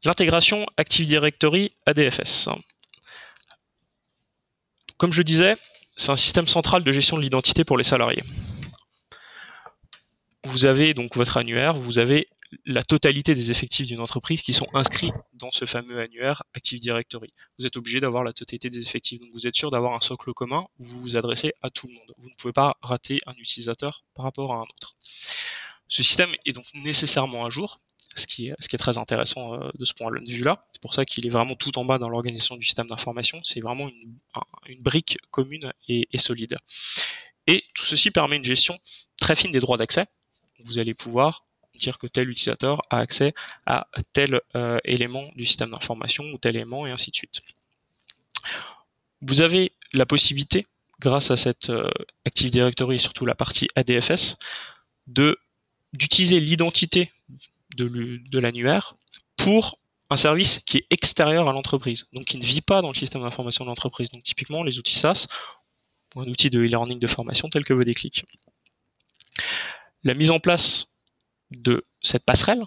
L'intégration Active Directory ADFS. Comme je disais, c'est un système central de gestion de l'identité pour les salariés. Vous avez donc votre annuaire, vous avez la totalité des effectifs d'une entreprise qui sont inscrits dans ce fameux annuaire Active Directory. Vous êtes obligé d'avoir la totalité des effectifs, donc vous êtes sûr d'avoir un socle commun où vous vous adressez à tout le monde. Vous ne pouvez pas rater un utilisateur par rapport à un autre. Ce système est donc nécessairement à jour, ce qui est très intéressant de ce point de vue-là. C'est pour ça qu'il est vraiment tout en bas dans l'organisation du système d'information. C'est vraiment une brique commune et solide. Et tout ceci permet une gestion très fine des droits d'accès. Vous allez pouvoir dire que tel utilisateur a accès à tel élément du système d'information ou tel élément et ainsi de suite. Vous avez la possibilité, grâce à cette Active Directory et surtout la partie ADFS, d'utiliser l'identité de l'annuaire pour un service qui est extérieur à l'entreprise, donc qui ne vit pas dans le système d'information de l'entreprise. Donc typiquement les outils SaaS ou un outil de e-learning de formation tel que VDClick. La mise en place de cette passerelle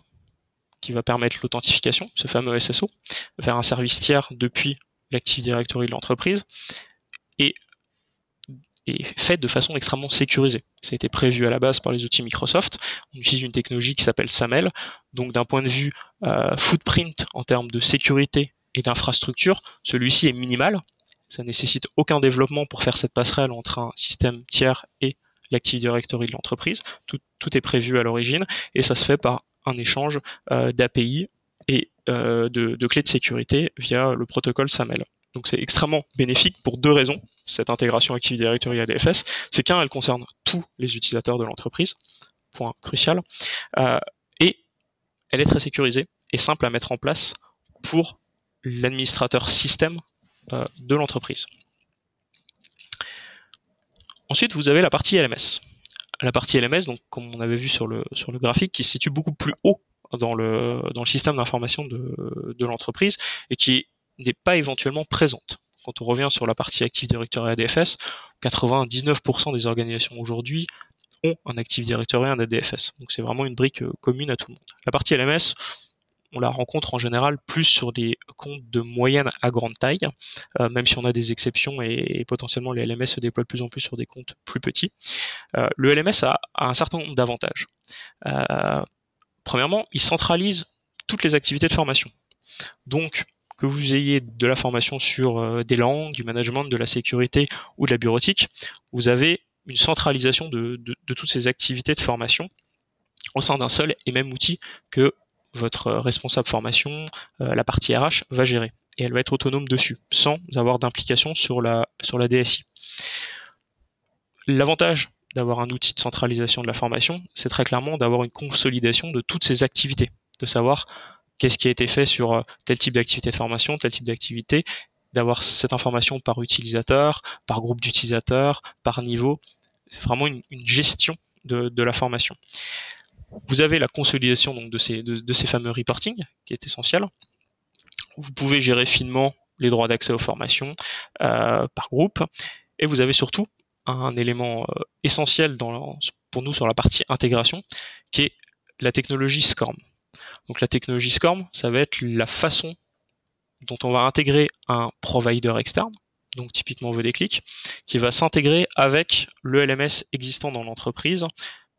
qui va permettre l'authentification, ce fameux SSO, vers un service tiers depuis l'Active Directory de l'entreprise est faite de façon extrêmement sécurisée. Ça a été prévu à la base par les outils Microsoft. On utilise une technologie qui s'appelle SAML. Donc d'un point de vue footprint en termes de sécurité et d'infrastructure, celui-ci est minimal. Ça ne nécessite aucun développement pour faire cette passerelle entre un système tiers et l'Active Directory de l'entreprise. Tout est prévu à l'origine et ça se fait par un échange d'API et de clés de sécurité via le protocole SAML. Donc c'est extrêmement bénéfique pour deux raisons, cette intégration Active Directory ADFS. C'est qu'un, elle concerne tous les utilisateurs de l'entreprise, point crucial, et elle est très sécurisée et simple à mettre en place pour l'administrateur système de l'entreprise. Ensuite, vous avez la partie LMS. La partie LMS, donc, comme on avait vu sur le graphique, qui se situe beaucoup plus haut dans le système d'information de l'entreprise et qui n'est pas éventuellement présente. Quand on revient sur la partie Active Directory ADFS, 99% des organisations aujourd'hui ont un Active Directory et un ADFS. Donc c'est vraiment une brique commune à tout le monde. La partie LMS, on la rencontre en général plus sur des comptes de moyenne à grande taille, même si on a des exceptions et potentiellement les LMS se déploient de plus en plus sur des comptes plus petits. Le LMS a un certain nombre d'avantages. Premièrement, il centralise toutes les activités de formation. Donc, que vous ayez de la formation sur des langues, du management, de la sécurité ou de la bureautique, vous avez une centralisation de toutes ces activités de formation au sein d'un seul et même outil que votre responsable formation, la partie RH, va gérer. Et elle va être autonome dessus, sans avoir d'implication sur la DSI. L'avantage d'avoir un outil de centralisation de la formation, c'est très clairement d'avoir une consolidation de toutes ces activités, de savoir qu'est-ce qui a été fait sur tel type d'activité de formation, tel type d'activité, d'avoir cette information par utilisateur, par groupe d'utilisateurs, par niveau. C'est vraiment une gestion de la formation. Vous avez la consolidation donc, de ces fameux reporting, qui est essentiel. Vous pouvez gérer finement les droits d'accès aux formations par groupe. Et vous avez surtout un élément essentiel pour nous sur la partie intégration, qui est la technologie SCORM. Donc la technologie SCORM, ça va être la façon dont on va intégrer un provider externe, donc typiquement VDClick, qui va s'intégrer avec le LMS existant dans l'entreprise,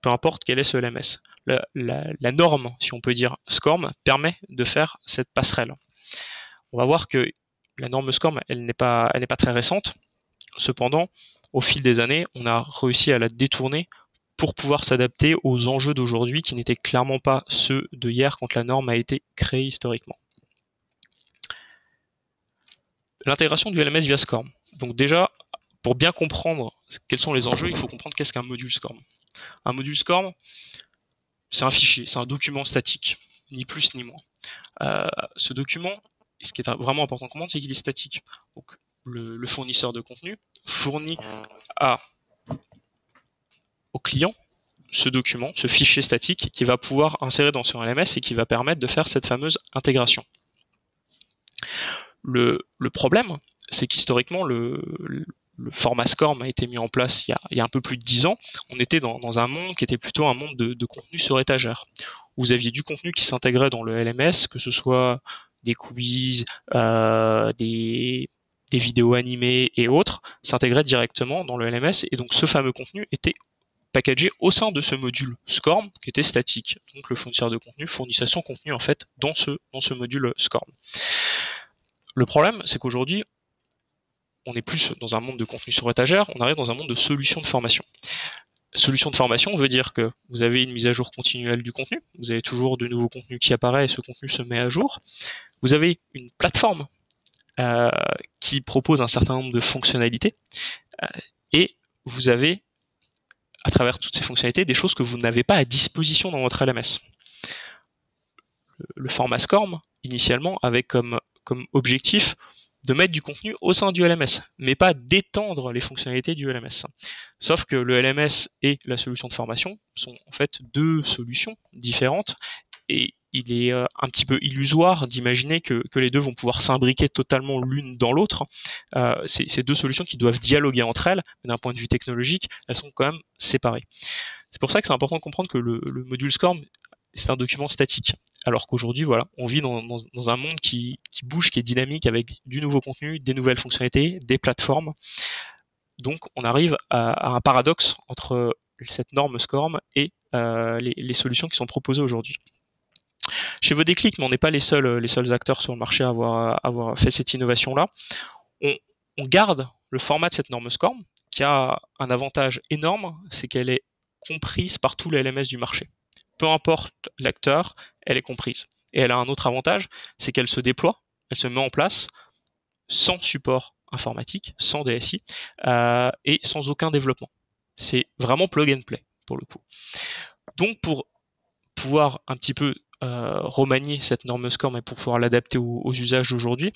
peu importe quel est ce LMS. La norme, si on peut dire SCORM, permet de faire cette passerelle. On va voir que la norme SCORM, elle n'est pas très récente. Cependant, au fil des années, on a réussi à la détourner pour pouvoir s'adapter aux enjeux d'aujourd'hui qui n'étaient clairement pas ceux de hier quand la norme a été créée historiquement. L'intégration du LMS via SCORM. Donc déjà, pour bien comprendre quels sont les enjeux, il faut comprendre qu'est-ce qu'un module SCORM. Un module SCORM, c'est un fichier, c'est un document statique, ni plus ni moins. Ce document, ce qui est vraiment important de comprendre, c'est qu'il est statique. Donc, le fournisseur de contenu fournit au client ce document, ce fichier statique qui va pouvoir insérer dans son LMS et qui va permettre de faire cette fameuse intégration. Le problème, c'est qu'historiquement, le format SCORM a été mis en place il y a un peu plus de 10 ans, on était dans un monde qui était plutôt un monde de contenu sur étagère. Vous aviez du contenu qui s'intégrait dans le LMS, que ce soit des quiz, des vidéos animées et autres, s'intégraient directement dans le LMS, et donc ce fameux contenu était packagé au sein de ce module SCORM qui était statique. Donc le fournisseur de contenu fournissait son contenu en fait dans ce module SCORM. Le problème, c'est qu'aujourd'hui, on est plus dans un monde de contenu sur étagère, on arrive dans un monde de solutions de formation. Solution de formation veut dire que vous avez une mise à jour continuelle du contenu, vous avez toujours de nouveaux contenus qui apparaissent et ce contenu se met à jour. Vous avez une plateforme qui propose un certain nombre de fonctionnalités et vous avez, à travers toutes ces fonctionnalités, des choses que vous n'avez pas à disposition dans votre LMS. Le format SCORM, initialement, avait comme objectif de mettre du contenu au sein du LMS, mais pas d'étendre les fonctionnalités du LMS. Sauf que le LMS et la solution de formation sont en fait deux solutions différentes, et il est un petit peu illusoire d'imaginer que les deux vont pouvoir s'imbriquer totalement l'une dans l'autre. C'est deux solutions qui doivent dialoguer entre elles, mais d'un point de vue technologique, elles sont quand même séparées. C'est pour ça que c'est important de comprendre que le module SCORM, c'est un document statique. Alors qu'aujourd'hui, voilà, on vit dans un monde qui bouge, qui est dynamique, avec du nouveau contenu, des nouvelles fonctionnalités, des plateformes. Donc on arrive à un paradoxe entre cette norme SCORM et les solutions qui sont proposées aujourd'hui. Chez Vodéclic, mais on n'est pas les seuls acteurs sur le marché à avoir fait cette innovation-là, on garde le format de cette norme SCORM, qui a un avantage énorme, c'est qu'elle est comprise par tous les LMS du marché. Peu importe l'acteur, elle est comprise. Et elle a un autre avantage, c'est qu'elle se déploie, elle se met en place sans support informatique, sans DSI, et sans aucun développement. C'est vraiment plug and play, pour le coup. Donc, pour pouvoir un petit peu remanier cette norme SCORM et pour pouvoir l'adapter aux usages d'aujourd'hui,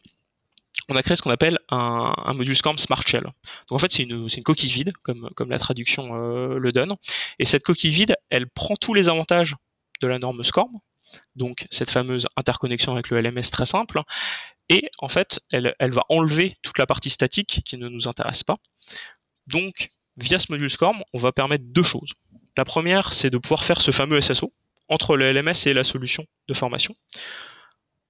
on a créé ce qu'on appelle un module SCORM Smart Shell. Donc en fait, c'est une coquille vide, comme la traduction le donne. Et cette coquille vide, elle prend tous les avantages de la norme SCORM, donc cette fameuse interconnexion avec le LMS très simple, et en fait, elle va enlever toute la partie statique qui ne nous intéresse pas. Donc, via ce module SCORM, on va permettre deux choses. La première, c'est de pouvoir faire ce fameux SSO entre le LMS et la solution de formation.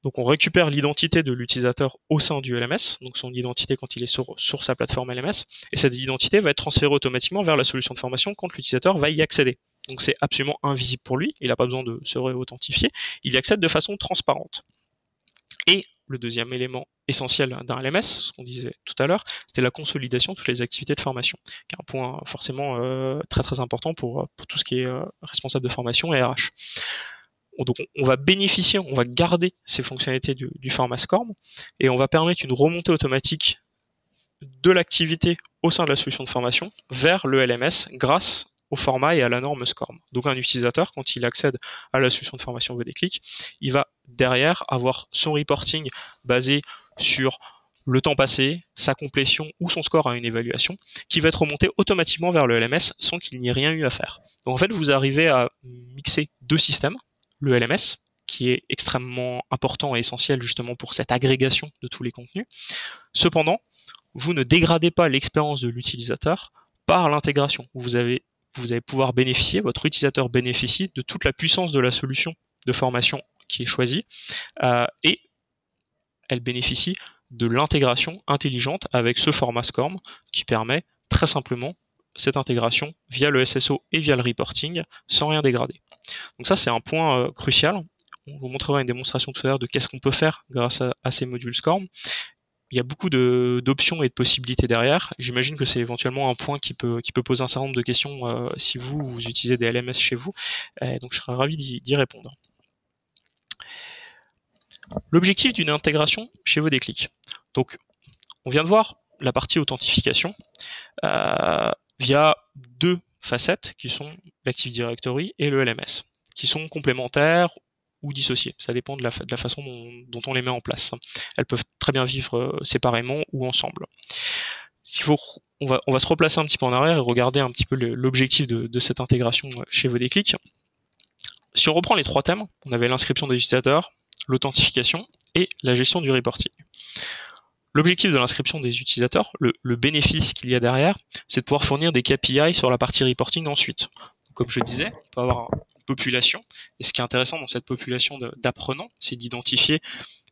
Donc on récupère l'identité de l'utilisateur au sein du LMS, donc son identité quand il est sur sa plateforme LMS, et cette identité va être transférée automatiquement vers la solution de formation quand l'utilisateur va y accéder. Donc c'est absolument invisible pour lui, il n'a pas besoin de se réauthentifier, il y accède de façon transparente. Et le deuxième élément essentiel d'un LMS, ce qu'on disait tout à l'heure, c'était la consolidation de toutes les activités de formation, qui est un point forcément très très important pour tout ce qui est responsable de formation et RH. Donc on va bénéficier, on va garder ces fonctionnalités du format SCORM et on va permettre une remontée automatique de l'activité au sein de la solution de formation vers le LMS grâce au format et à la norme SCORM. Donc un utilisateur, quand il accède à la solution de formation Vodéclic, il va derrière avoir son reporting basé sur le temps passé, sa complétion ou son score à une évaluation, qui va être remonté automatiquement vers le LMS sans qu'il n'y ait rien eu à faire. Donc en fait, vous arrivez à mixer deux systèmes, le LMS, qui est extrêmement important et essentiel justement pour cette agrégation de tous les contenus. Cependant, vous ne dégradez pas l'expérience de l'utilisateur par l'intégration. Vous allez pouvoir bénéficier, votre utilisateur bénéficie de toute la puissance de la solution de formation qui est choisie et elle bénéficie de l'intégration intelligente avec ce format SCORM qui permet très simplement cette intégration via le SSO et via le reporting sans rien dégrader. Donc ça, c'est un point crucial. On vous montrera une démonstration tout à l'heure de qu'est-ce qu'on peut faire grâce à ces modules SCORM. Il y a beaucoup d'options et de possibilités derrière. J'imagine que c'est éventuellement un point qui peut poser un certain nombre de questions si vous utilisez des LMS chez vous. Donc je serais ravi d'y répondre. L'objectif d'une intégration chez Vodéclic. Donc on vient de voir la partie authentification via deux facettes qui sont l'Active Directory et le LMS, qui sont complémentaires ou dissociées. Ça dépend de la façon dont on les met en place. Elles peuvent très bien vivre séparément ou ensemble. On va se replacer un petit peu en arrière et regarder un petit peu l'objectif de cette intégration chez Vodéclic. Si on reprend les trois thèmes, on avait l'inscription des utilisateurs, l'authentification et la gestion du reporting. L'objectif de l'inscription des utilisateurs, le bénéfice qu'il y a derrière, c'est de pouvoir fournir des KPI sur la partie reporting ensuite. Donc, comme je disais, on peut avoir une population, et ce qui est intéressant dans cette population d'apprenants, c'est d'identifier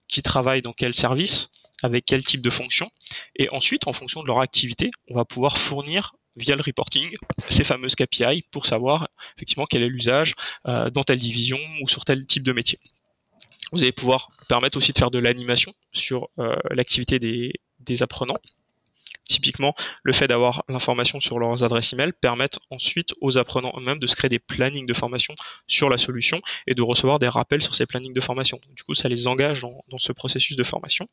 qui travaille dans quel service, avec quel type de fonction, et ensuite, en fonction de leur activité, on va pouvoir fournir via le reporting ces fameuses KPI pour savoir effectivement quel est l'usage dans telle division ou sur tel type de métier. Vous allez pouvoir permettre aussi de faire de l'animation sur l'activité des apprenants. Typiquement, le fait d'avoir l'information sur leurs adresses email permet ensuite aux apprenants eux-mêmes de se créer des plannings de formation sur la solution et de recevoir des rappels sur ces plannings de formation. Du coup, ça les engage dans ce processus de formation.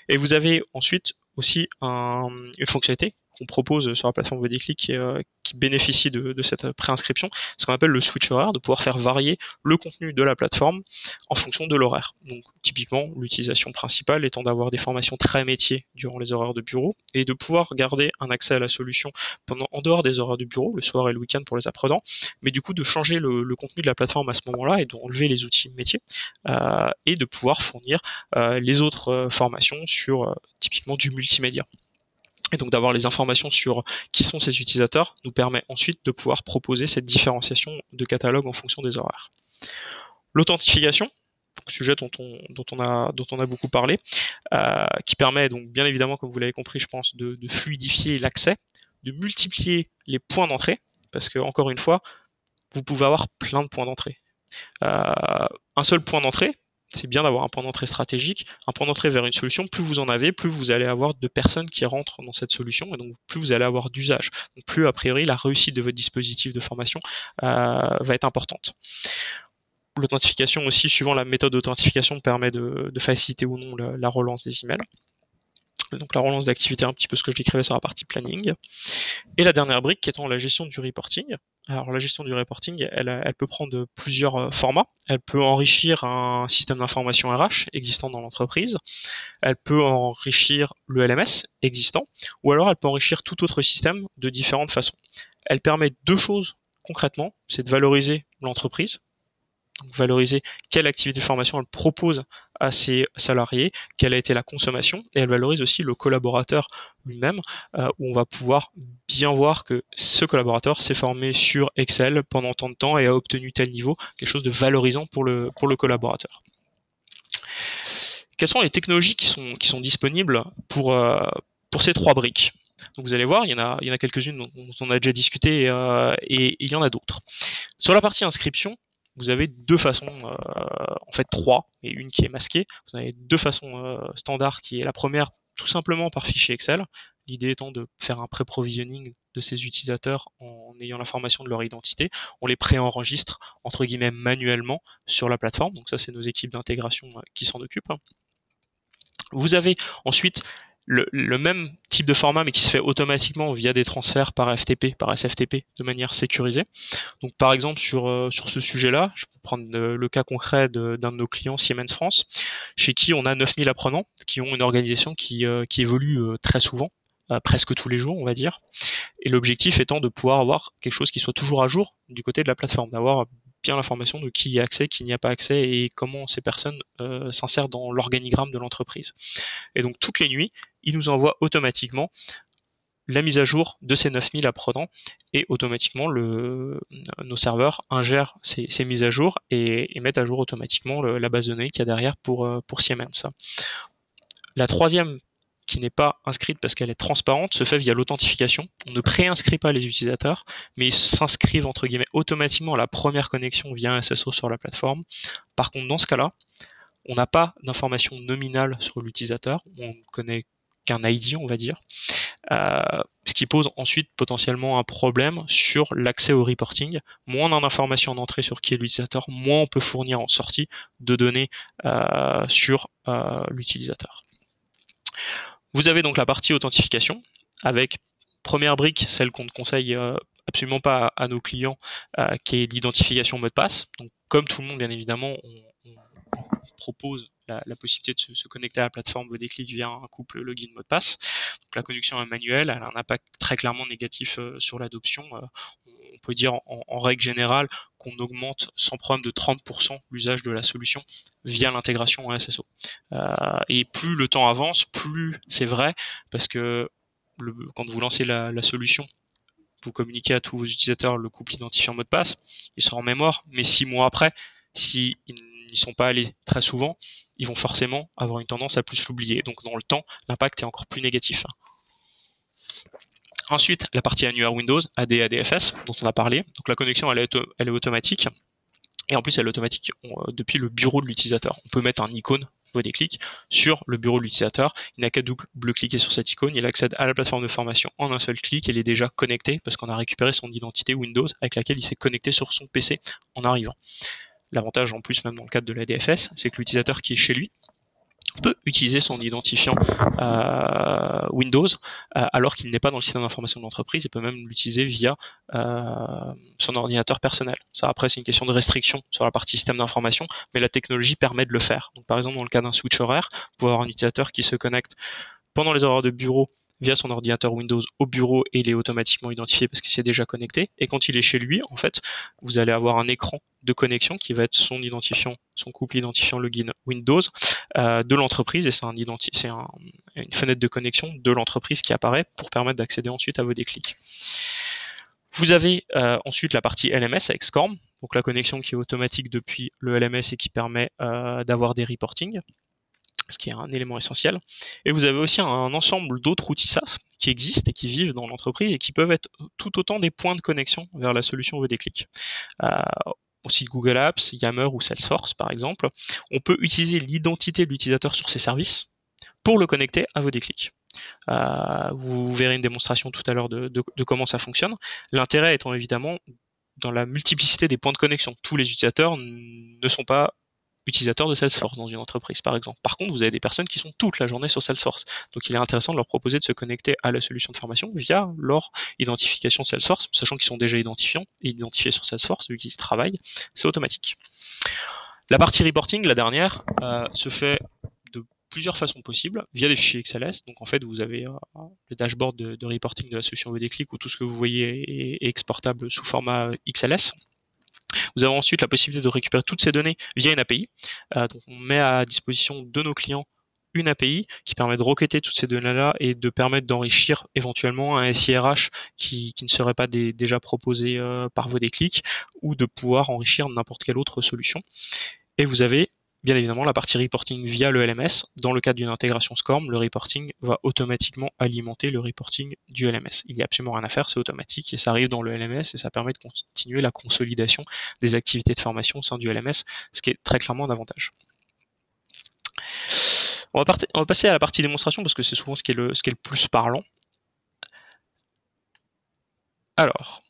Et vous avez ensuite aussi une fonctionnalité qu'on propose sur la plateforme VoDéclic qui bénéficie de cette préinscription, ce qu'on appelle le switch horaire, de pouvoir faire varier le contenu de la plateforme en fonction de l'horaire. Donc typiquement, l'utilisation principale étant d'avoir des formations très métiers durant les horaires de bureau et de pouvoir garder un accès à la solution en dehors des horaires de bureau, le soir et le week-end pour les apprenants, mais du coup de changer le contenu de la plateforme à ce moment-là et d'enlever les outils métiers et de pouvoir fournir les autres formations sur typiquement du multimédia. Et donc d'avoir les informations sur qui sont ces utilisateurs nous permet ensuite de pouvoir proposer cette différenciation de catalogue en fonction des horaires. L'authentification, sujet dont on a beaucoup parlé, qui permet donc bien évidemment, comme vous l'avez compris, je pense, de fluidifier l'accès, de multiplier les points d'entrée, parce que encore une fois, vous pouvez avoir plein de points d'entrée. Un seul point d'entrée, c'est bien d'avoir un point d'entrée stratégique, un point d'entrée vers une solution, plus vous en avez, plus vous allez avoir de personnes qui rentrent dans cette solution, et donc plus vous allez avoir d'usage. Donc plus a priori la réussite de votre dispositif de formation va être importante. L'authentification aussi, suivant la méthode d'authentification, permet de faciliter ou non la relance des emails. Donc la relance d'activité, un petit peu ce que je décrivais sur la partie planning. Et la dernière brique étant la gestion du reporting. Alors la gestion du reporting, elle peut prendre plusieurs formats. Elle peut enrichir un système d'information RH existant dans l'entreprise. Elle peut enrichir le LMS existant. Ou alors elle peut enrichir tout autre système de différentes façons. Elle permet deux choses concrètement. C'est de valoriser l'entreprise. Donc valoriser quelle activité de formation elle propose à ses salariés, quelle a été la consommation, et elle valorise aussi le collaborateur lui-même, où on va pouvoir bien voir que ce collaborateur s'est formé sur Excel pendant tant de temps et a obtenu tel niveau, quelque chose de valorisant pour le collaborateur. Quelles sont les technologies qui sont disponibles pour ces trois briques? Donc vous allez voir, il y en a quelques-unes dont on a déjà discuté et il y en a d'autres. Sur la partie inscription, vous avez deux façons, en fait trois, et une qui est masquée. Vous avez deux façons standards, qui est la première tout simplement par fichier Excel. L'idée étant de faire un pré-provisioning de ces utilisateurs en ayant l'information de leur identité. On les pré-enregistre, entre guillemets, manuellement sur la plateforme. Donc ça, c'est nos équipes d'intégration qui s'en occupent. Vous avez ensuite le même type de format, mais qui se fait automatiquement via des transferts par FTP, par SFTP, de manière sécurisée. Donc par exemple sur ce sujet-là, je peux prendre le cas concret d'un de nos clients, Siemens France, chez qui on a 9000 apprenants, qui ont une organisation qui évolue très souvent, presque tous les jours on va dire, et l'objectif étant de pouvoir avoir quelque chose qui soit toujours à jour du côté de la plateforme, d'avoir bien l'information de qui y a accès, qui n'y a pas accès et comment ces personnes s'insèrent dans l'organigramme de l'entreprise. Et donc toutes les nuits, ils nous envoient automatiquement la mise à jour de ces 9000 apprenants et automatiquement nos serveurs ingèrent ces mises à jour et mettent à jour automatiquement la base de données qu'il y a derrière pour Siemens. La troisième, qui n'est pas inscrite parce qu'elle est transparente, se fait via l'authentification. On ne préinscrit pas les utilisateurs, mais ils s'inscrivent entre guillemets automatiquement à la première connexion via un SSO sur la plateforme. Par contre, dans ce cas-là, on n'a pas d'information nominale sur l'utilisateur, on ne connaît qu'un ID, on va dire, ce qui pose ensuite potentiellement un problème sur l'accès au reporting. Moins on a d'informations en entrée sur qui est l'utilisateur, moins on peut fournir en sortie de données sur l'utilisateur. Vous avez donc la partie authentification avec première brique, celle qu'on ne conseille absolument pas à nos clients, qui est l'identification mot de passe. Donc comme tout le monde bien évidemment, on propose la possibilité de se connecter à la plateforme VoDéclic via un couple login mot de passe. Donc la connexion est manuelle, elle a un impact très clairement négatif sur l'adoption. On peut dire en règle générale qu'on augmente sans problème de 30% l'usage de la solution via l'intégration en SSO. Et plus le temps avance, plus c'est vrai, parce que quand vous lancez la solution, vous communiquez à tous vos utilisateurs le couple identifiant mot de passe, il sera en mémoire, mais 6 mois après, s'ils n'y sont pas allés très souvent, ils vont forcément avoir une tendance à plus l'oublier. Donc dans le temps, l'impact est encore plus négatif. Ensuite, la partie annuaire Windows, AD, ADFS, dont on a parlé. Donc la connexion, elle est automatique. Et en plus, elle est automatique depuis le bureau de l'utilisateur. On peut mettre un icône, des clics, sur le bureau de l'utilisateur. Il n'a qu'à double-cliquer sur cette icône, il accède à la plateforme de formation en un seul clic, et il est déjà connecté parce qu'on a récupéré son identité Windows avec laquelle il s'est connecté sur son PC en arrivant. L'avantage en plus, même dans le cadre de la DFS, c'est que l'utilisateur qui est chez lui peut utiliser son identifiant Windows alors qu'il n'est pas dans le système d'information de l'entreprise. Il peut même l'utiliser via son ordinateur personnel. Ça, après, c'est une question de restriction sur la partie système d'information, mais la technologie permet de le faire. Donc, par exemple, dans le cas d'un switch horaire, vous pouvez avoir un utilisateur qui se connecte pendant les horaires de bureau via son ordinateur Windows au bureau, et il est automatiquement identifié parce qu'il s'est déjà connecté. Et quand il est chez lui, en fait, vous allez avoir un écran de connexion qui va être son identifiant, son couple identifiant login Windows de l'entreprise, et c'est une fenêtre de connexion de l'entreprise qui apparaît pour permettre d'accéder ensuite à vos déclics. Vous avez ensuite la partie LMS avec SCORM, donc la connexion qui est automatique depuis le LMS et qui permet d'avoir des reportings, ce qui est un élément essentiel. Et vous avez aussi un ensemble d'autres outils SaaS qui existent et qui vivent dans l'entreprise et qui peuvent être tout autant des points de connexion vers la solution vos déclics. Aussi Google Apps, Yammer ou Salesforce par exemple. On peut utiliser l'identité de l'utilisateur sur ces services pour le connecter à vos déclics. Vous verrez une démonstration tout à l'heure de comment ça fonctionne. L'intérêt étant évidemment dans la multiplicité des points de connexion. Tous les utilisateurs ne sont pas utilisateurs de Salesforce dans une entreprise, par exemple. Par contre, vous avez des personnes qui sont toute la journée sur Salesforce. Donc, il est intéressant de leur proposer de se connecter à la solution de formation via leur identification Salesforce, sachant qu'ils sont déjà identifiés sur Salesforce, vu qu'ils travaillent, c'est automatique. La partie reporting, la dernière, se fait de plusieurs façons possibles, via des fichiers XLS. Donc, en fait, vous avez le dashboard de reporting de la solution VDClick, où tout ce que vous voyez est exportable sous format XLS. Vous avez ensuite la possibilité de récupérer toutes ces données via une API. Donc on met à disposition de nos clients une API qui permet de requêter toutes ces données-là et de permettre d'enrichir éventuellement un SIRH qui ne serait pas déjà proposé par vos déclics, ou de pouvoir enrichir n'importe quelle autre solution. Et vous avez bien évidemment la partie reporting via le LMS. Dans le cadre d'une intégration SCORM, le reporting va automatiquement alimenter le reporting du LMS. Il n'y a absolument rien à faire, c'est automatique et ça arrive dans le LMS, et ça permet de continuer la consolidation des activités de formation au sein du LMS, ce qui est très clairement un avantage. On va passer à la partie démonstration parce que c'est souvent ce qui est le plus parlant. Alors,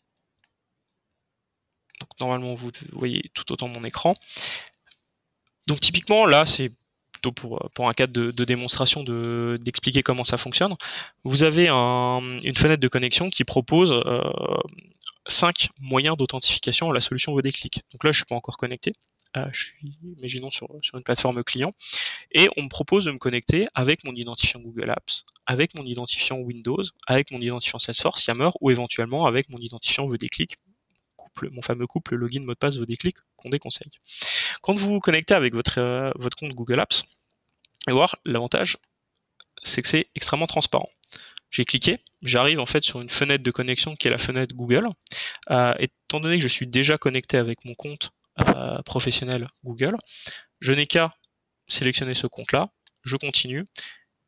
donc normalement vous voyez tout autant mon écran. Donc typiquement là c'est plutôt pour un cadre de démonstration d'expliquer comment ça fonctionne. Vous avez une fenêtre de connexion qui propose 5 moyens d'authentification à la solution vos déclics. Donc là je suis pas encore connecté, je suis imaginons sur une plateforme client, et on me propose de me connecter avec mon identifiant Google Apps, avec mon identifiant Windows, avec mon identifiant Salesforce, Yammer, ou éventuellement avec mon identifiant vos déclics, mon fameux couple login mot de passe vos déclics qu'on déconseille. Quand vous vous connectez avec votre compte Google Apps, et voir l'avantage, c'est que c'est extrêmement transparent. J'ai cliqué, j'arrive en fait sur une fenêtre de connexion qui est la fenêtre Google. Étant donné que je suis déjà connecté avec mon compte professionnel Google, je n'ai qu'à sélectionner ce compte-là, je continue,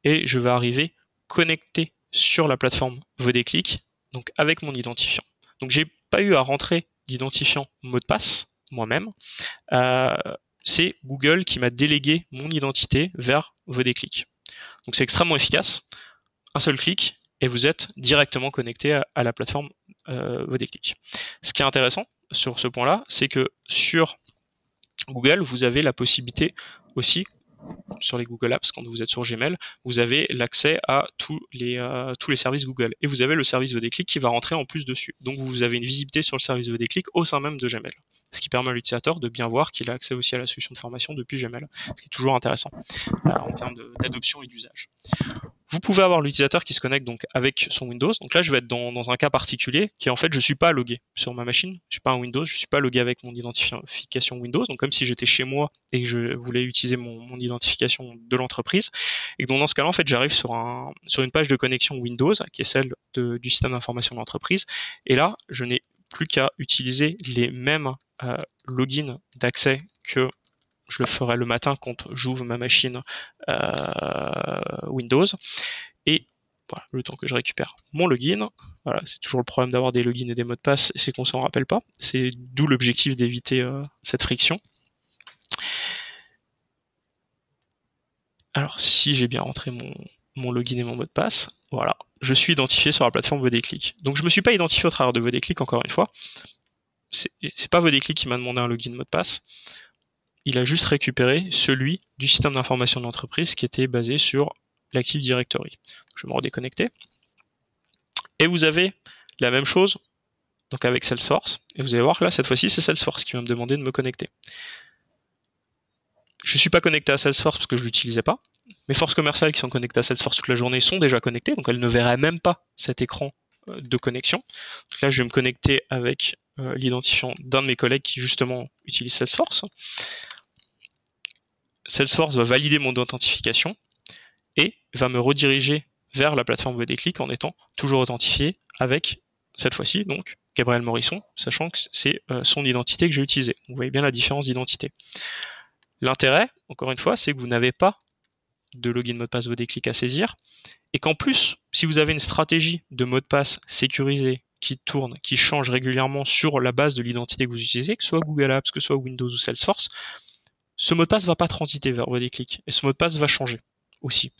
et je vais arriver connecté sur la plateforme vos déclics, donc avec mon identifiant. Donc j'ai pas eu à rentrer d'identifiant mot de passe moi-même. C'est Google qui m'a délégué mon identité vers vos déclics. Donc c'est extrêmement efficace. Un seul clic et vous êtes directement connecté à la plateforme vos déclics. Ce qui est intéressant sur ce point-là, c'est que sur Google, vous avez la possibilité aussi, sur les Google Apps, quand vous êtes sur Gmail, vous avez l'accès à tous les services Google. Et vous avez le service vos déclics qui va rentrer en plus dessus. Donc vous avez une visibilité sur le service vos déclics au sein même de Gmail. ce qui permet à l'utilisateur de bien voir qu'il a accès aussi à la solution de formation depuis Gmail, ce qui est toujours intéressant en termes d'adoption et d'usage. Vous pouvez avoir l'utilisateur qui se connecte donc avec son Windows. Donc là, je vais être dans un cas particulier qui est en fait, je suis pas logué sur ma machine. Je suis pas un Windows, je suis pas logué avec mon identification Windows. Donc comme si j'étais chez moi et que je voulais utiliser mon identification de l'entreprise. Et donc dans ce cas-là, en fait, j'arrive sur une page de connexion Windows qui est celle du système d'information de l'entreprise. Et là, je n'ai plus qu'à utiliser les mêmes logins d'accès que je le ferai le matin quand j'ouvre ma machine Windows. Et voilà, le temps que je récupère mon login, voilà, c'est toujours le problème d'avoir des logins et des mots de passe, c'est qu'on s'en rappelle pas. C'est d'où l'objectif d'éviter cette friction. Alors, si j'ai bien rentré mon login et mon mot de passe, voilà, je suis identifié sur la plateforme Vodéclic. Donc, je me suis pas identifié au travers de Vodéclic, encore une fois. C'est pas Vodéclic qui m'a demandé un login mot de passe. Il a juste récupéré celui du système d'information de l'entreprise qui était basé sur l'Active Directory. Je vais me redéconnecter. Et vous avez la même chose donc avec Salesforce. Et vous allez voir que là, cette fois-ci, c'est Salesforce qui va me demander de me connecter. Je ne suis pas connecté à Salesforce parce que je ne l'utilisais pas. Mes forces commerciales qui sont connectées à Salesforce toute la journée sont déjà connectées, donc elles ne verraient même pas cet écran de connexion. Donc là, je vais me connecter avec l'identifiant d'un de mes collègues qui justement utilise Salesforce. Salesforce va valider mon authentification et va me rediriger vers la plateforme Vodéclic en étant toujours authentifié avec, cette fois-ci, donc Gabriel Morisson, sachant que c'est son identité que j'ai utilisée. Vous voyez bien la différence d'identité. L'intérêt, encore une fois, c'est que vous n'avez pas de login mot de passe Vodéclic à saisir et qu'en plus, si vous avez une stratégie de mot de passe sécurisé qui tourne, qui change régulièrement sur la base de l'identité que vous utilisez, que ce soit Google Apps, que ce soit Windows ou Salesforce, ce mot de passe ne va pas transiter vers Vodéclic et ce mot de passe va changer aussi.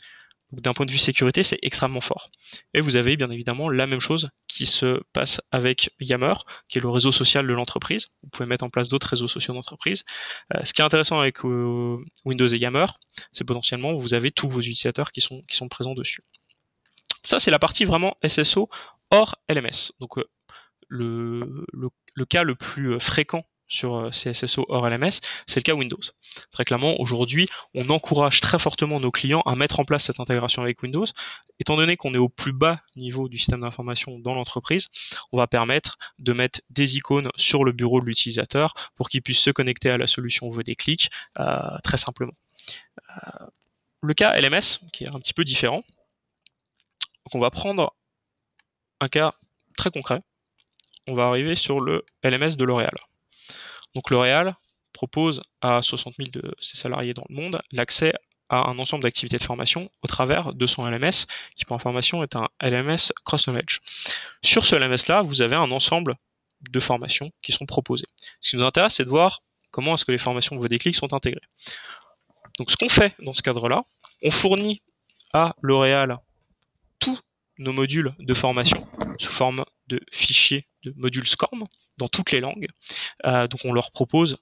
Donc d'un point de vue sécurité, c'est extrêmement fort. Et vous avez bien évidemment la même chose qui se passe avec Yammer, qui est le réseau social de l'entreprise. Vous pouvez mettre en place d'autres réseaux sociaux d'entreprise. Ce qui est intéressant avec Windows et Yammer, c'est potentiellement vous avez tous vos utilisateurs qui sont présents dessus. Ça, c'est la partie vraiment SSO hors LMS. Donc le cas le plus fréquent sur CSSO hors LMS, c'est le cas Windows. Très clairement, aujourd'hui, on encourage très fortement nos clients à mettre en place cette intégration avec Windows. Étant donné qu'on est au plus bas niveau du système d'information dans l'entreprise, on va permettre de mettre des icônes sur le bureau de l'utilisateur pour qu'il puisse se connecter à la solution Vodéclic très simplement. Le cas LMS, qui est un petit peu différent, donc on va prendre un cas très concret. On va arriver sur le LMS de L'Oréal. Donc L'Oréal propose à 60 000 de ses salariés dans le monde l'accès à un ensemble d'activités de formation au travers de son LMS, qui pour information est un LMS Cross Knowledge. Sur ce LMS-là, vous avez un ensemble de formations qui sont proposées. Ce qui nous intéresse, c'est de voir comment est-ce que les formations Vodéclic sont intégrées. Donc ce qu'on fait dans ce cadre-là, on fournit à L'Oréal tous nos modules de formation sous forme de fichiers de modules SCORM dans toutes les langues. Donc on leur propose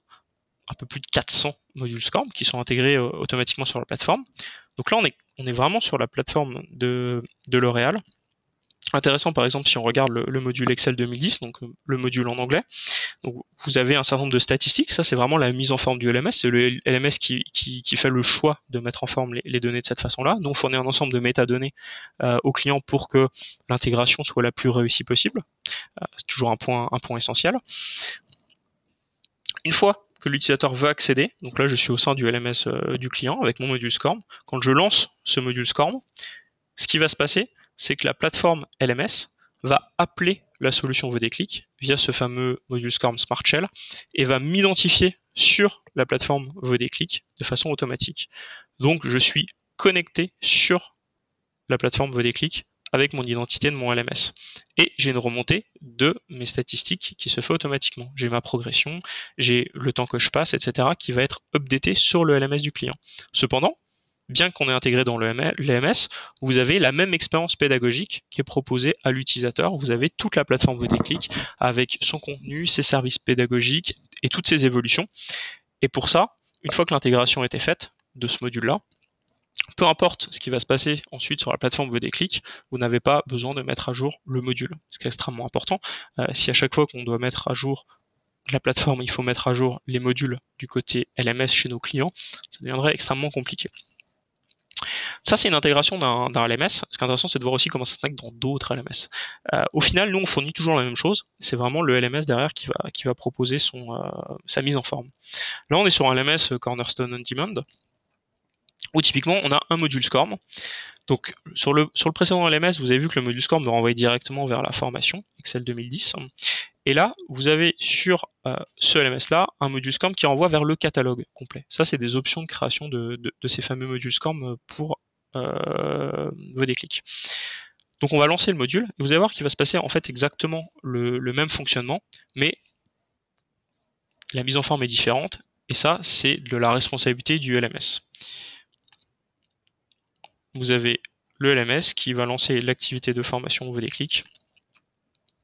un peu plus de 400 modules SCORM qui sont intégrés automatiquement sur la plateforme. Donc là on est vraiment sur la plateforme de L'Oréal. Intéressant par exemple si on regarde le module Excel 2010, donc le module en anglais. Donc vous avez un certain nombre de statistiques, ça c'est vraiment la mise en forme du LMS, c'est le LMS qui fait le choix de mettre en forme les données de cette façon-là. Nous on fournit un ensemble de métadonnées aux clients pour que l'intégration soit la plus réussie possible. C'est toujours un point essentiel. Une fois que l'utilisateur veut accéder, donc là je suis au sein du LMS du client avec mon module SCORM, quand je lance ce module SCORM, ce qui va se passer, c'est que la plateforme LMS va appeler la solution Vodéclic via ce fameux module SCORM Smart Shell et va m'identifier sur la plateforme Vodéclic de façon automatique. Donc je suis connecté sur la plateforme Vodéclic avec mon identité de mon LMS. Et j'ai une remontée de mes statistiques qui se fait automatiquement. J'ai ma progression, j'ai le temps que je passe, etc. qui va être updaté sur le LMS du client. Cependant, bien qu'on ait intégré dans le LMS, vous avez la même expérience pédagogique qui est proposée à l'utilisateur. Vous avez toute la plateforme Vodéclic avec son contenu, ses services pédagogiques et toutes ses évolutions. Et pour ça, une fois que l'intégration a été faite de ce module-là, peu importe ce qui va se passer ensuite sur la plateforme Vodéclic, vous n'avez pas besoin de mettre à jour le module, ce qui est extrêmement important. Si à chaque fois qu'on doit mettre à jour la plateforme, il faut mettre à jour les modules du côté LMS chez nos clients, ça deviendrait extrêmement compliqué. Ça, c'est une intégration d'un LMS. Ce qui est intéressant, c'est de voir aussi comment ça s'intègre dans d'autres LMS. Au final, nous, on fournit toujours la même chose. C'est vraiment le LMS derrière qui va proposer sa mise en forme. Là, on est sur un LMS Cornerstone On Demand, où typiquement, on a un module SCORM. Donc, sur le précédent LMS, vous avez vu que le module SCORM me renvoyait directement vers la formation Excel 2010. Et là, vous avez sur ce LMS-là un module SCORM qui renvoie vers le catalogue complet. Ça, c'est des options de création de ces fameux modules SCORM pour vos déclics. Donc, on va lancer le module et vous allez voir qu'il va se passer en fait exactement le même fonctionnement, mais la mise en forme est différente. Et ça, c'est de la responsabilité du LMS. Vous avez le LMS qui va lancer l'activité de formation vos déclics.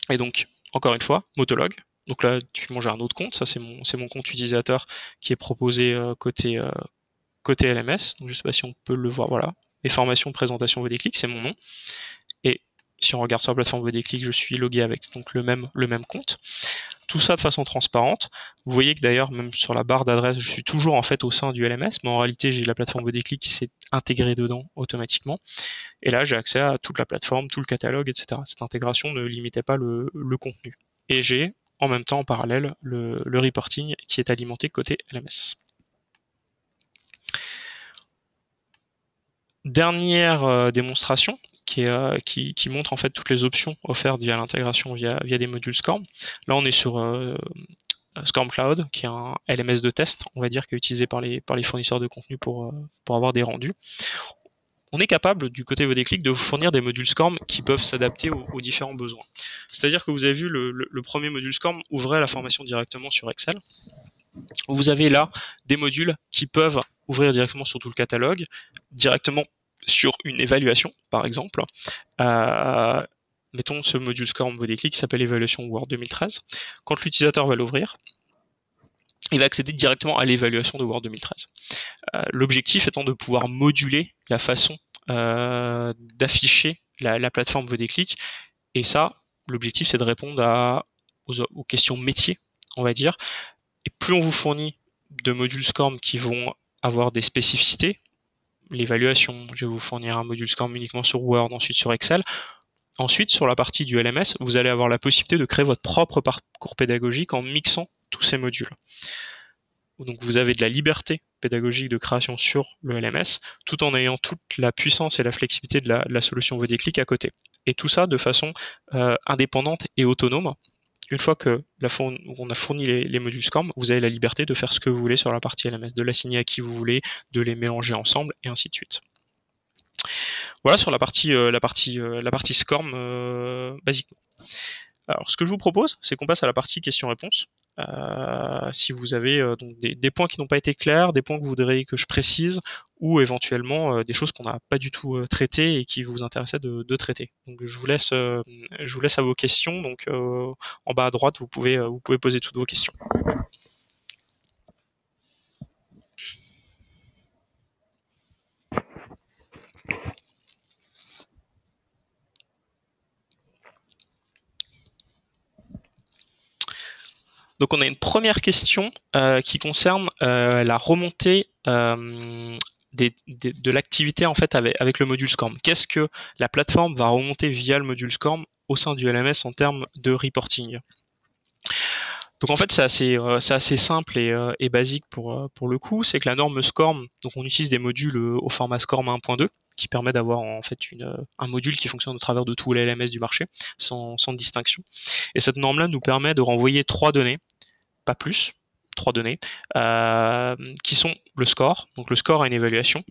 Et donc, encore une fois, Motolog. Donc là, j'ai un autre compte. Ça, c'est mon compte utilisateur qui est proposé côté LMS. Donc, je ne sais pas si on peut le voir. Voilà. Les formations, présentation, vos déclics, c'est mon nom. Et si on regarde sur la plateforme vos déclics, je suis logué avec donc le même compte. Tout ça de façon transparente. Vous voyez que d'ailleurs, même sur la barre d'adresse, je suis toujours en fait au sein du LMS, mais en réalité, j'ai la plateforme vos déclics qui s'est intégrée dedans automatiquement. Et là, j'ai accès à toute la plateforme, tout le catalogue, etc. Cette intégration ne limitait pas le contenu. Et j'ai en même temps, en parallèle, le reporting qui est alimenté côté LMS. Dernière démonstration qui montre en fait toutes les options offertes via l'intégration via des modules SCORM. Là, on est sur SCORM Cloud, qui est un LMS de test, on va dire, qui est utilisé par les fournisseurs de contenu pour avoir des rendus. On est capable, du côté vos déclics, de vous fournir des modules SCORM qui peuvent s'adapter aux différents besoins. C'est-à-dire que vous avez vu, le premier module SCORM ouvrait la formation directement sur Excel. Vous avez là des modules qui peuvent ouvrir directement sur tout le catalogue, directement sur une évaluation, par exemple. Mettons ce module SCORM vos déclics qui s'appelle évaluation Word 2013. Quand l'utilisateur va l'ouvrir, il va accéder directement à l'évaluation de Word 2013. L'objectif étant de pouvoir moduler la façon d'afficher la plateforme vos déclics. Et ça, l'objectif, c'est de répondre aux questions métiers, on va dire. Et plus on vous fournit de modules SCORM qui vont avoir des spécificités, l'évaluation, je vais vous fournir un module SCORM uniquement sur Word, ensuite sur Excel. Ensuite, sur la partie du LMS, vous allez avoir la possibilité de créer votre propre parcours pédagogique en mixant tous ces modules. Donc vous avez de la liberté pédagogique de création sur le LMS, tout en ayant toute la puissance et la flexibilité de la solution vos déclics à côté. Et tout ça de façon indépendante et autonome. Une fois que on a fourni les modules SCORM, vous avez la liberté de faire ce que vous voulez sur la partie LMS, de l'assigner à qui vous voulez, de les mélanger ensemble, et ainsi de suite. Voilà sur la partie SCORM basiquement. Alors, ce que je vous propose, c'est qu'on passe à la partie questions-réponses. Si vous avez donc des points qui n'ont pas été clairs, des points que vous voudriez que je précise, ou éventuellement des choses qu'on n'a pas du tout traitées et qui vous intéressaient de traiter. Donc, je vous laisse à vos questions. Donc, en bas à droite, vous pouvez poser toutes vos questions. Donc on a une première question qui concerne la remontée de l'activité en fait avec le module SCORM. Qu'est-ce que la plateforme va remonter via le module SCORM au sein du LMS en termes de reporting? Donc en fait c'est assez simple et basique pour le coup. C'est que la norme SCORM, donc on utilise des modules au format SCORM 1.2 qui permet d'avoir en fait un module qui fonctionne au travers de tous les LMS du marché sans distinction. Et cette norme-là nous permet de renvoyer 3 données, pas plus, 3 données, qui sont le score. Donc le score a une évaluation.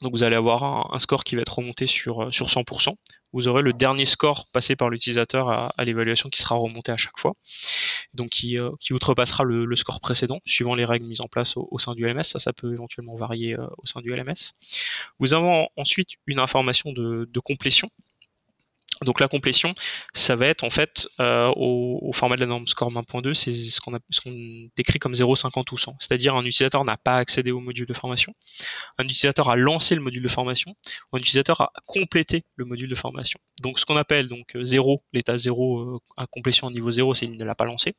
Donc vous allez avoir un score qui va être remonté sur 100%. Vous aurez le dernier score passé par l'utilisateur à l'évaluation qui sera remonté à chaque fois. Donc qui outrepassera le score précédent, suivant les règles mises en place au sein du LMS. Ça peut éventuellement varier au sein du LMS. Vous avez ensuite une information de complétion. Donc la complétion, ça va être en fait au format de la norme SCORM 1.2, c'est ce qu'on décrit comme 0, 50 ou 100. C'est-à-dire un utilisateur n'a pas accédé au module de formation, un utilisateur a lancé le module de formation, ou un utilisateur a complété le module de formation. Donc ce qu'on appelle donc 0, l'état 0 à complétion au niveau 0, c'est qu'il ne l'a pas lancé.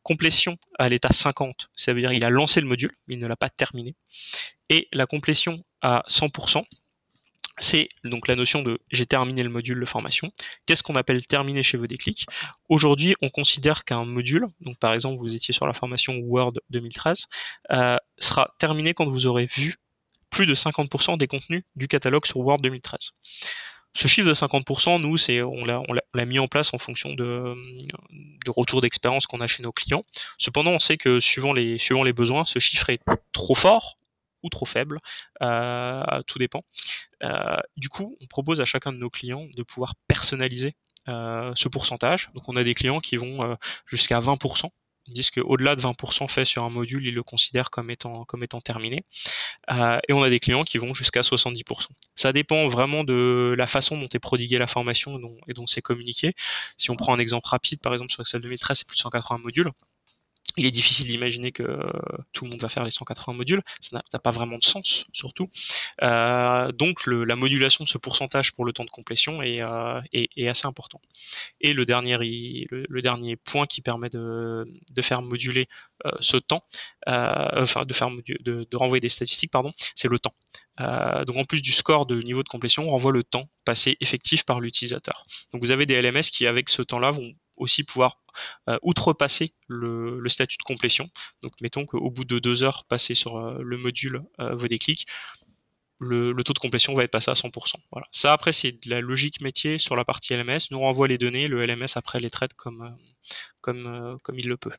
Complétion à l'état 50, ça veut dire qu'il a lancé le module, mais il ne l'a pas terminé. Et la complétion à 100%, c'est donc la notion de j'ai terminé le module de formation. Qu'est-ce qu'on appelle terminer chez Vodéclic? Aujourd'hui, on considère qu'un module, donc par exemple vous étiez sur la formation Word 2013, sera terminé quand vous aurez vu plus de 50% des contenus du catalogue sur Word 2013. Ce chiffre de 50%, nous, on l'a mis en place en fonction de retour d'expérience qu'on a chez nos clients. Cependant, on sait que suivant les besoins, ce chiffre est trop fort ou trop faible, tout dépend. Du coup, on propose à chacun de nos clients de pouvoir personnaliser ce pourcentage. Donc on a des clients qui vont jusqu'à 20%. Ils disent qu'au-delà de 20% fait sur un module, ils le considèrent comme étant terminé. Et on a des clients qui vont jusqu'à 70%. Ça dépend vraiment de la façon dont est prodiguée la formation et dont c'est communiqué. Si on prend un exemple rapide, par exemple sur Excel 2013, c'est plus de 180 modules. Il est difficile d'imaginer que tout le monde va faire les 180 modules, ça n'a pas vraiment de sens, surtout. Donc la modulation de ce pourcentage pour le temps de complétion est assez important. Et le dernier point qui permet de faire moduler ce temps, de renvoyer des statistiques, pardon, c'est le temps. Donc en plus du score de niveau de complétion, on renvoie le temps passé effectif par l'utilisateur. Donc vous avez des LMS qui, avec ce temps-là, vont aussi pouvoir outrepasser le statut de complétion. Donc mettons qu'au bout de 2 heures passées sur le module Vodéclic, le taux de complétion va être passé à 100%. Voilà. Ça, après, c'est de la logique métier sur la partie LMS. Nous, on renvoie les données, le LMS, après, les traite comme il le peut.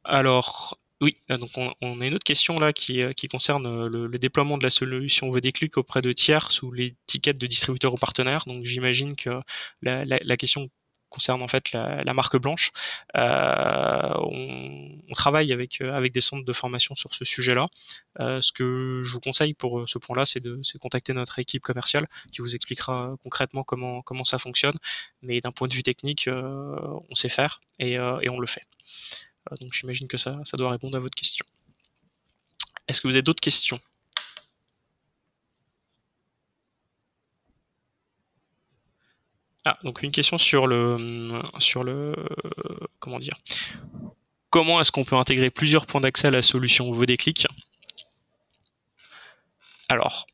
Alors, oui, donc on a une autre question là qui concerne le déploiement de la solution Vodéclic auprès de tiers sous l'étiquette de distributeur ou partenaire. Donc j'imagine que la question concerne en fait la marque blanche. On travaille avec des centres de formation sur ce sujet-là. Ce que je vous conseille pour ce point-là, c'est de contacter notre équipe commerciale qui vous expliquera concrètement comment ça fonctionne. Mais d'un point de vue technique, on sait faire et on le fait. Donc j'imagine que ça doit répondre à votre question. Est-ce que vous avez d'autres questions? Ah, donc une question sur le comment dire. Comment est-ce qu'on peut intégrer plusieurs points d'accès à la solution Vodéclic? Alors,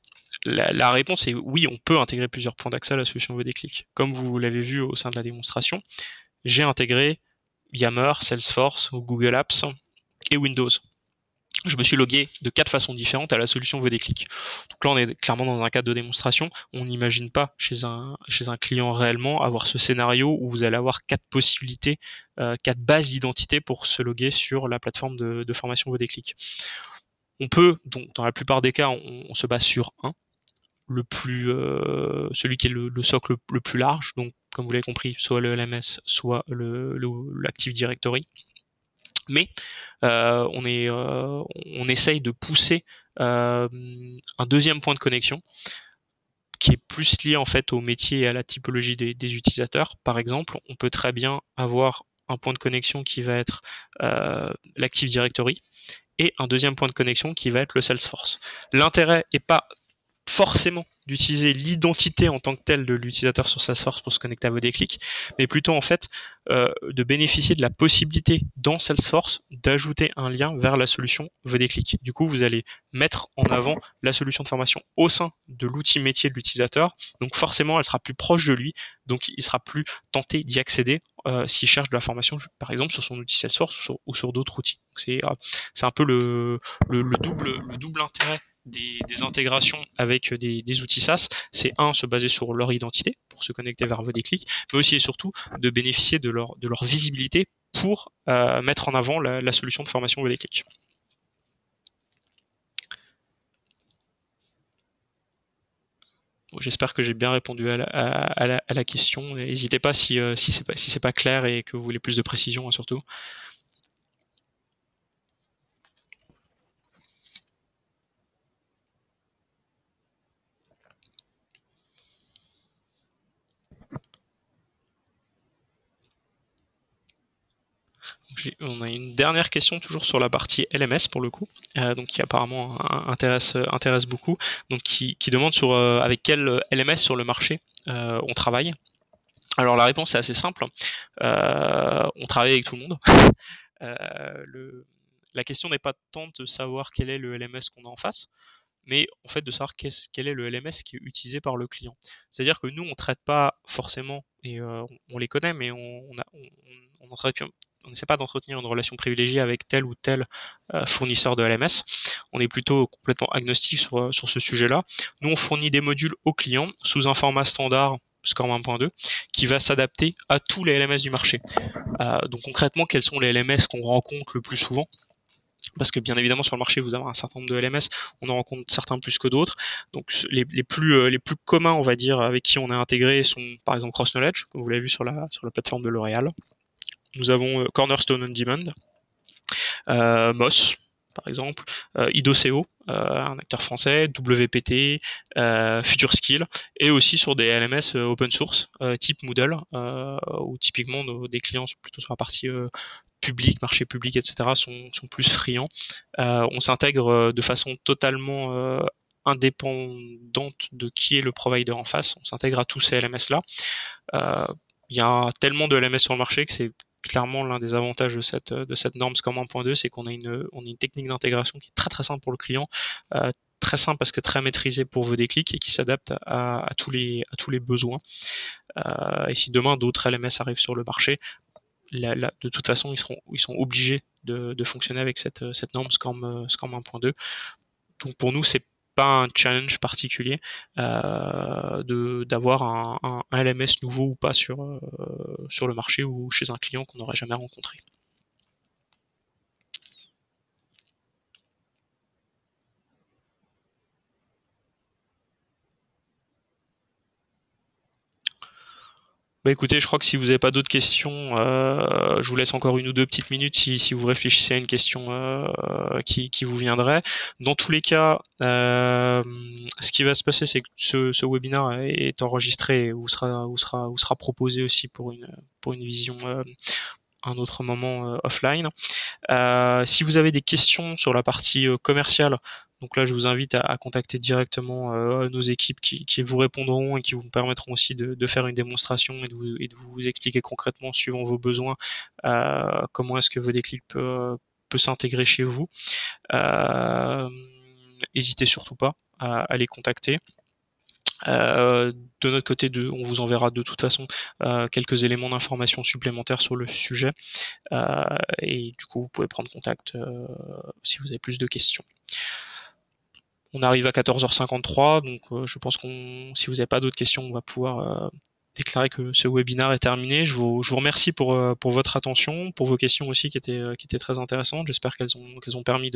la réponse est oui, on peut intégrer plusieurs points d'accès à la solution Vodéclic. Comme vous l'avez vu au sein de la démonstration, j'ai intégré Yammer, Salesforce, Google Apps et Windows. Je me suis logué de 4 façons différentes à la solution Vodéclic. Donc là, on est clairement dans un cadre de démonstration. On n'imagine pas chez un client réellement avoir ce scénario où vous allez avoir 4 possibilités, 4 bases d'identité pour se loguer sur la plateforme de formation Vodéclic. On peut, donc dans la plupart des cas, on se base sur un, celui qui est le socle le plus large. Donc, comme vous l'avez compris, soit le LMS, soit l'Active Directory. Mais on essaye de pousser un deuxième point de connexion qui est plus lié en fait au métier et à la typologie des utilisateurs. Par exemple, on peut très bien avoir un point de connexion qui va être l'Active Directory et un deuxième point de connexion qui va être le Salesforce. L'intérêt n'est pas forcément d'utiliser l'identité en tant que telle de l'utilisateur sur Salesforce pour se connecter à Vodéclic, mais plutôt en fait de bénéficier de la possibilité dans Salesforce d'ajouter un lien vers la solution Vodéclic. Du coup, vous allez mettre en avant la solution de formation au sein de l'outil métier de l'utilisateur, donc forcément elle sera plus proche de lui, donc il sera plus tenté d'y accéder s'il cherche de la formation, par exemple sur son outil Salesforce ou sur d'autres outils. C'est un peu le double intérêt des intégrations avec des outils SaaS, c'est se baser sur leur identité pour se connecter vers Vodéclic, mais aussi et surtout de bénéficier de leur visibilité pour mettre en avant la solution de formation Vodéclic. J'espère que j'ai bien répondu à la question. N'hésitez pas si c'est pas clair et que vous voulez plus de précision, hein, surtout. On a une dernière question toujours sur la partie LMS pour le coup, donc qui apparemment intéresse beaucoup, donc qui demande sur avec quel LMS sur le marché on travaille. Alors la réponse est assez simple, on travaille avec tout le monde. La question n'est pas tant de savoir quel est le LMS qu'on a en face, mais en fait de savoir quel est le LMS qui est utilisé par le client. C'est-à-dire que nous, on ne traite pas forcément, et on les connaît, mais on n'essaie pas d'entretenir une relation privilégiée avec tel ou tel fournisseur de LMS. On est plutôt complètement agnostique sur ce sujet-là. Nous, on fournit des modules aux clients sous un format standard SCORM 1.2 qui va s'adapter à tous les LMS du marché. Donc concrètement, quels sont les LMS qu'on rencontre le plus souvent? Parce que bien évidemment sur le marché vous avez un certain nombre de LMS, on en rencontre certains plus que d'autres. Donc les plus communs, on va dire, avec qui on est intégré sont par exemple Cross Knowledge, comme vous l'avez vu sur la plateforme de L'Oréal. Nous avons Cornerstone On Demand, Moss par exemple, Idoceo, un acteur français, WPT, FutureSkill, et aussi sur des LMS open source type Moodle, où typiquement des clients sont plutôt sur la partie public, marché public, etc. sont plus friands. On s'intègre de façon totalement indépendante de qui est le provider en face. On s'intègre à tous ces LMS-là. Il y a tellement de LMS sur le marché que c'est clairement l'un des avantages de cette norme SCORM 1.2, c'est qu'on a une technique d'intégration qui est très très simple pour le client, très simple parce que très maîtrisée pour vos déclics et qui s'adapte à tous les besoins. Et si demain d'autres LMS arrivent sur le marché, de toute façon, ils sont obligés de fonctionner avec cette norme SCORM 1.2. Donc pour nous, c'est pas un challenge particulier d'avoir un LMS nouveau ou pas sur le marché ou chez un client qu'on n'aurait jamais rencontré. Bah écoutez, je crois que si vous n'avez pas d'autres questions, je vous laisse encore une ou deux petites minutes si vous réfléchissez à une question qui vous viendrait. Dans tous les cas, ce qui va se passer, c'est que ce webinaire est enregistré et vous sera proposé aussi pour une vision un autre moment offline. Si vous avez des questions sur la partie commerciale, donc là je vous invite à contacter directement nos équipes qui vous répondront et qui vous permettront aussi de faire une démonstration et de vous expliquer concrètement, suivant vos besoins, comment est-ce que vos déclics peut s'intégrer chez vous. N'hésitez surtout pas à les contacter. De notre côté, on vous enverra de toute façon quelques éléments d'information supplémentaires sur le sujet, et du coup vous pouvez prendre contact si vous avez plus de questions. On arrive à 14h53, donc je pense si vous n'avez pas d'autres questions, on va pouvoir déclarer que ce webinaire est terminé. Je vous remercie pour votre attention, pour vos questions aussi qui étaient très intéressantes. J'espère qu'elles ont permis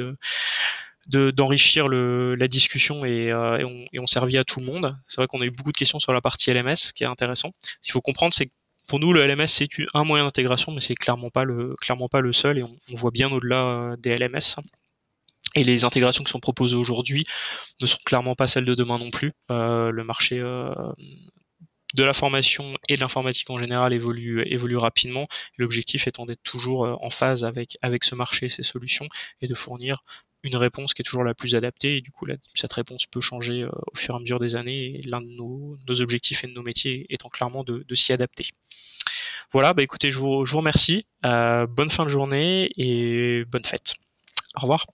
d'enrichir la discussion et ont servi à tout le monde. C'est vrai qu'on a eu beaucoup de questions sur la partie LMS, ce qui est intéressant. Ce qu'il faut comprendre, c'est que pour nous, le LMS, c'est un moyen d'intégration, mais c'est clairement pas le seul, et on voit bien au-delà des LMS. Et les intégrations qui sont proposées aujourd'hui ne sont clairement pas celles de demain non plus. Le marché de la formation et de l'informatique en général évolue rapidement. L'objectif étant d'être toujours en phase avec ce marché et ses solutions, et de fournir une réponse qui est toujours la plus adaptée. Et du coup, cette réponse peut changer au fur et à mesure des années. Et l'un de nos objectifs et de nos métiers étant clairement de s'y adapter. Voilà, bah écoutez, je vous remercie. Bonne fin de journée et bonne fête. Au revoir.